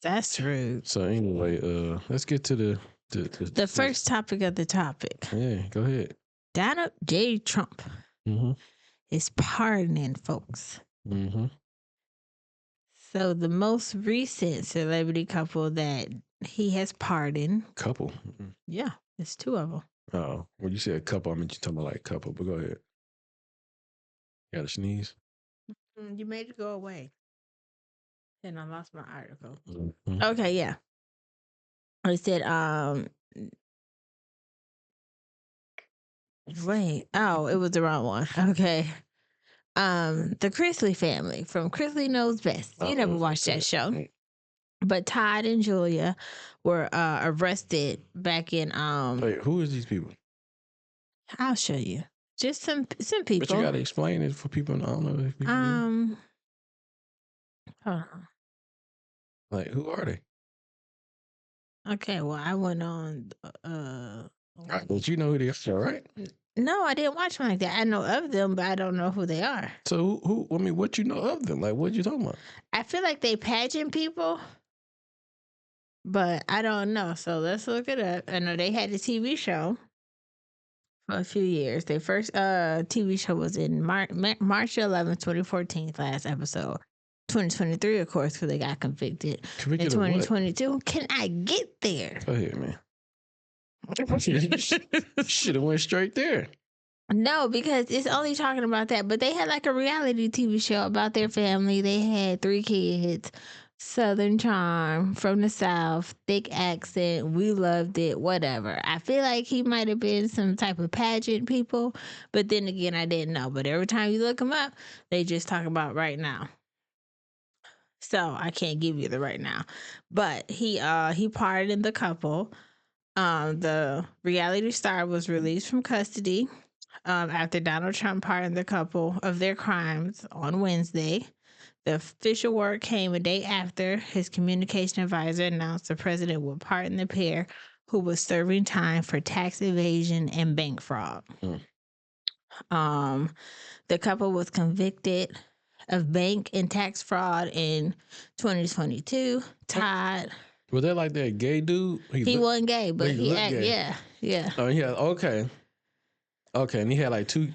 That's rude. So anyway, let's get to The first topic of the topic. Yeah, go ahead. Donald J. Trump Mm-hmm. is pardoning folks. Mm-hmm. So the most recent celebrity couple that he has pardoned. Couple. Yeah, it's two of them. Oh, when you say a couple, I mean you talking about like couple. But go ahead. You got to sneeze. You made it go away. And I lost my article. Mm-hmm. Okay, yeah. I said, wait. Oh, it was the wrong one. Okay. The Chrisley family from Chrisley Knows Best. You never watched that show. But Todd and Julia were arrested back in Wait, who is these people? I'll show you. Just some people. But you gotta explain it for people. I don't know if people hold on. Like, who are they? Okay, well, I went on. But you know who they are, right? No, I didn't watch them like that. I know of them, but I don't know who they are. So who? I mean, what you know of them? Like, what you talking about? I feel like they pageant people, but I don't know. So let's look it up. I know they had a TV show for a few years. Their first TV show was in March 11th, 2014, last episode. 2023, of course, because they got convicted. In 2022, can I get there? Go ahead, man. Should have went straight there. No, because it's only talking about that. But they had like a reality TV show about their family. They had 3 kids, Southern charm from the South, thick accent. We loved it, whatever. I feel like he might have been some type of pageant people. But then again, I didn't know. But every time you look him up, they just talk about right now. So I can't give you the right now. But he pardoned the couple. The reality star was released from custody after Donald Trump pardoned the couple of their crimes on Wednesday. The official word came a day after his communication advisor announced the president would pardon the pair who was serving time for tax evasion and bank fraud. The couple was convicted of bank and tax fraud in 2022. Todd. Was that like that gay dude? He wasn't gay, but he looked gay. Yeah. Oh, yeah. Okay, and he had like 2,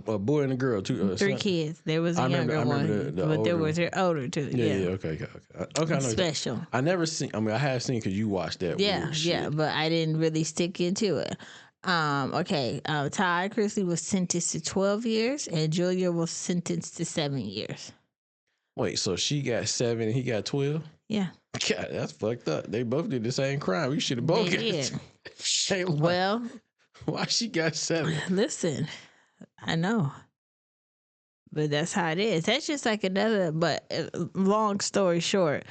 a boy and a girl, 3 3 kids. There was a younger one, but there was an older 2. Yeah. Okay. I know special. I never seen. I mean, I have seen because you watched that. Yeah, but I didn't really stick into it. Okay. Todd Chrisley was sentenced to 12 years, and Julia was sentenced to 7 years. Wait, so she got 7 and he got 12? Yeah. God, that's fucked up. They both did the same crime. We should have both got it. Well, why she got 7? Listen, I know. But that's how it is. That's just like another, but long story short,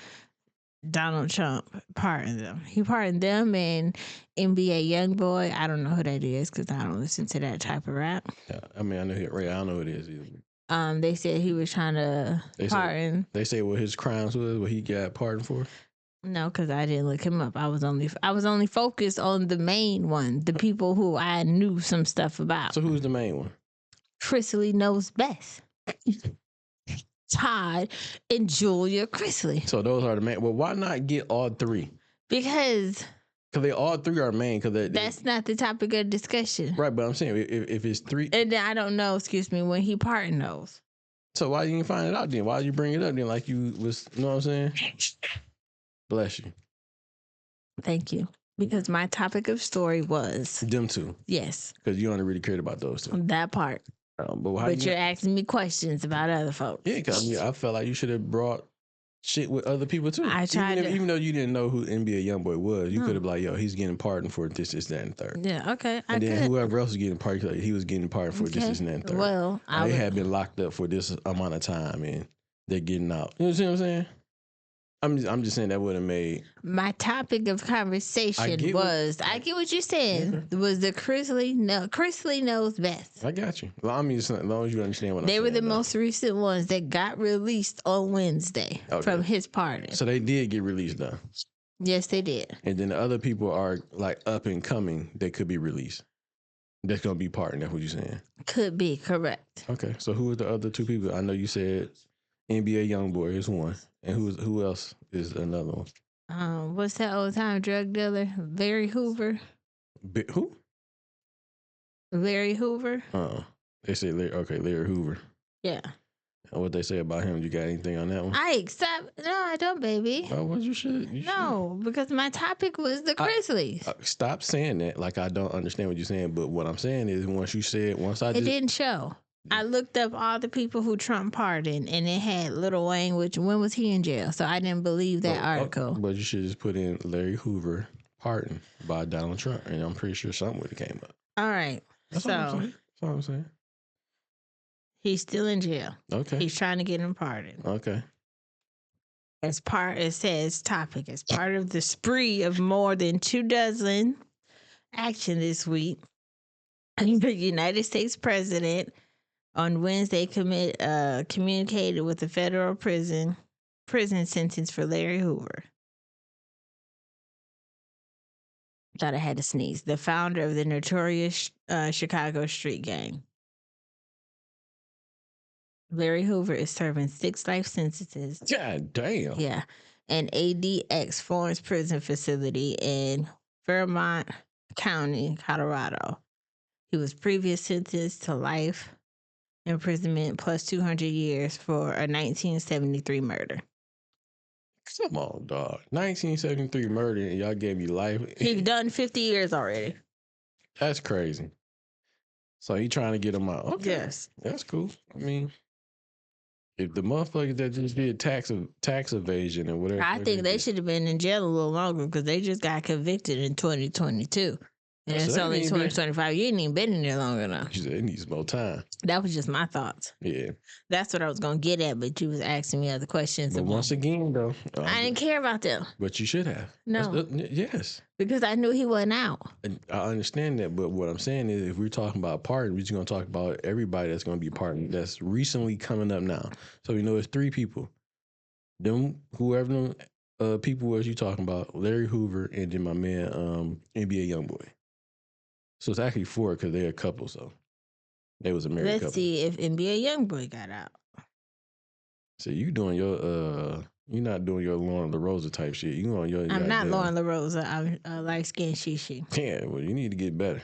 Donald Trump pardoned them. He pardoned them and NBA YoungBoy. I don't know who that is because I don't listen to that type of rap. Yeah, I mean, I know I don't know who it is either. They said he was trying to pardon. They say what his crimes was, what he got pardoned for. No, because I didn't look him up. I was only focused on the main one, the people who I knew some stuff about. So who's the main one? Chrisley Knows Best. Todd and Julia Chrisley. So those are the main. Well, why not get all 3? Because they all 3 are main. Because that's not the topic of discussion, right? But I'm saying if it's 3, and then I don't know. Excuse me, when he pardoned those. So why you didn't find it out then? Why did you bring it up then? Like you was, you know what I'm saying? Bless you. Thank you. Because my topic of story was them 2. Yes. Because you only really cared about those 2. That part. But you're asking me questions about other folks. Yeah, because I felt like you should have brought shit with other people too. I tried even though you didn't know who NBA YoungBoy was, you could have been like, yo, he's getting pardoned for this, that, and the third. Yeah, okay. And then whoever else was getting pardoned, he was getting pardoned for this, and that, and third. Well, they had been locked up for this amount of time, and they're getting out. You know what I'm saying? I'm just saying that would have made my topic of conversation I get what you're saying. Okay. Was the Chrisley Knows Best. I got you. Well, I mean, as long as you understand what I'm saying. They were the most recent ones that got released on Wednesday from his pardon. So they did get released, though. Yes, they did. And then the other people are like up and coming. They could be released. That's gonna be pardoned. That's what you're saying. Could be correct. Okay, so who are the other 2 people? I know you said NBA YoungBoy is one. And who else is another one. What's that old time drug dealer? Larry Hoover. Who? Larry Hoover. They say Larry Hoover. Yeah. And what they say about him? You got anything on that one? I accept. No, I don't, baby. Oh, well, you should. No, because my topic was the Chrisleys. Stop saying that. Like I don't understand what you're saying. But what I'm saying is, It didn't show. I looked up all the people who Trump pardoned, and it had Lil Wayne, when was he in jail? So I didn't believe that article. But you should just put in Larry Hoover pardoned by Donald Trump, and I'm pretty sure something would have came up. All right. That's all I'm saying. He's still in jail. Okay. He's trying to get him pardoned. Okay. It says topic as part of the spree of more than 24 action this week. The United States president on Wednesday communicated with the federal prison sentence for Larry Hoover. Thought I had to sneeze. The founder of the notorious Chicago street gang. Larry Hoover is serving 6 life sentences. God damn. Yeah. An ADX Florence prison facility in Fairmont County, Colorado. He was previously sentenced to life imprisonment plus 200 years for a 1973 murder. Come on, dog. 1973 murder, and y'all gave me life. He's done 50 years already. That's crazy. So he trying to get him out. Okay. Yes. That's cool. I mean, if the motherfuckers that just did tax evasion and whatever. I think they should have been in jail a little longer because they just got convicted in 2022. And it's only 2025. You ain't even been in there long enough. It needs more time. That was just my thoughts. Yeah. That's what I was going to get at, but you was asking me other questions. But once again, though. I didn't care about them. But you should have. No. Yes. Because I knew he wasn't out. And I understand that, but what I'm saying is if we're talking about pardon, we're just going to talk about everybody that's going to be pardoned that's recently coming up now. So, it's 3 people. Whoever them people was you talking about, Larry Hoover and then my man, NBA YoungBoy. So it's actually 4 because they're a couple, so they was a married couple. Let's see if NBA YoungBoy got out. So you doing your you're not doing your Lauren LaRosa type shit. You on your I'm not Lauren LaRosa. I'm light skinned Shishi. Yeah, well you need to get better.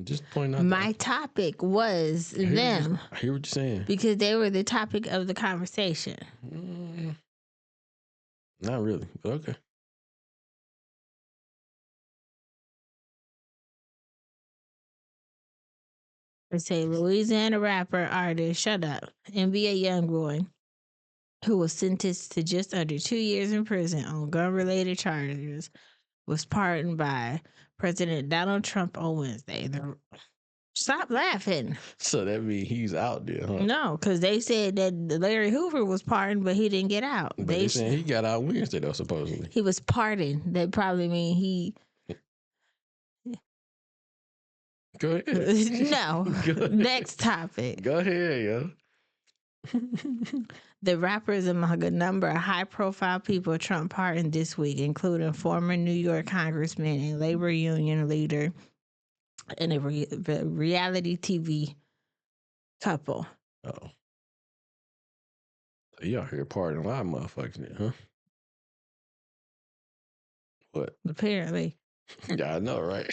Just point out my topic was them. I hear what you're saying. Because they were the topic of the conversation. Not really, but okay. They say Louisiana rapper artist, shut up, NBA YoungBoy, who was sentenced to just under 2 years in prison on gun-related charges, was pardoned by President Donald Trump on Wednesday. Stop laughing. So that means he's out there, huh? No, because they said that Larry Hoover was pardoned, but he didn't get out. But they saying he got out Wednesday, though, supposedly. He was pardoned. That probably mean he... Go ahead. No. Go ahead. Next topic. Go ahead, yo. The rapper is among a number of high-profile people Trump pardoned this week, including former New York congressman and labor union leader and a reality TV couple. Oh. So y'all here pardoning a lot of motherfuckers then, huh? What? Apparently. Yeah, I know, right?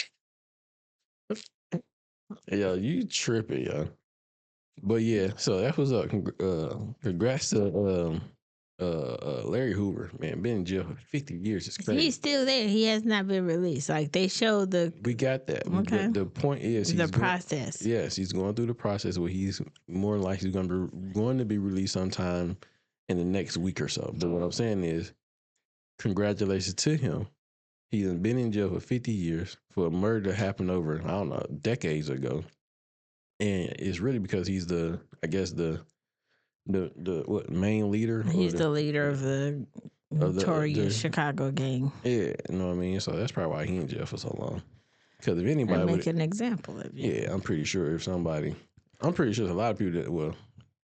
Yo, you tripping, yo. But yeah, so that was congrats to Larry Hoover, man. Been in jail for 50 years. It's crazy. He's still there. He has not been released. Like they showed we got that. Okay. The point is the process. Yes, he's going through the process where he's more likely going to be released sometime in the next week or so. But what I'm saying is, congratulations to him. He's been in jail for 50 years for a murder that happened over, I don't know, decades ago. And it's really because he's the main leader. He's the leader of the notorious Chicago gang. Yeah, you know what I mean? So that's probably why he in jail for so long. Because if anybody would make an example of you. Yeah, I'm pretty sure there's a lot of people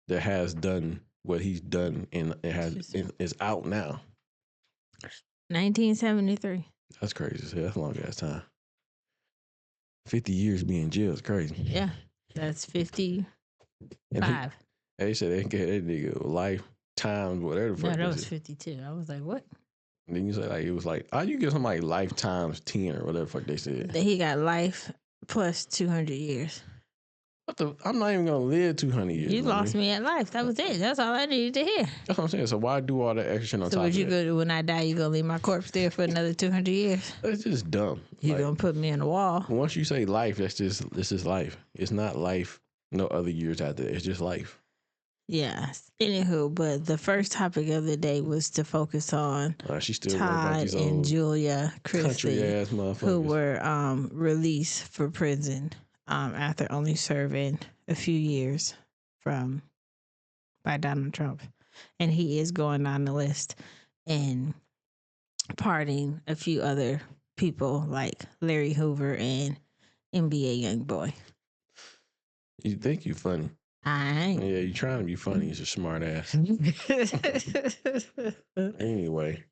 that has done what he's done and is out now. 1973. That's crazy. That's a long ass time. 50 years being in jail is crazy. Yeah, that's 55. They said they gave that nigga life times, whatever. No, that was 52. I was like, what? And then you say like it was like, how you get somebody life times 10 or whatever the fuck they said. That he got life plus 200 years. I'm not even gonna live 200 years. You lost me at life. That was it. That's all I needed to hear. That's what I'm saying. So why do all that extra shit on So top what of you that? gonna do when I die? You gonna leave my corpse there for another 200 years? It's just dumb. You gonna put me in a wall? Once you say life, this is life. It's not life. No other years after that. It's just life. Yes. Anywho, but the first topic of the day was to focus on She still Todd and Julia Chrisley, ass motherfuckers who were released for prison after only serving a few years by Donald Trump, and he is going on the list and pardoning a few other people like Larry Hoover and NBA YoungBoy. You think you funny? I ain't. Yeah, you trying to be funny. You're a smart ass. Anyway,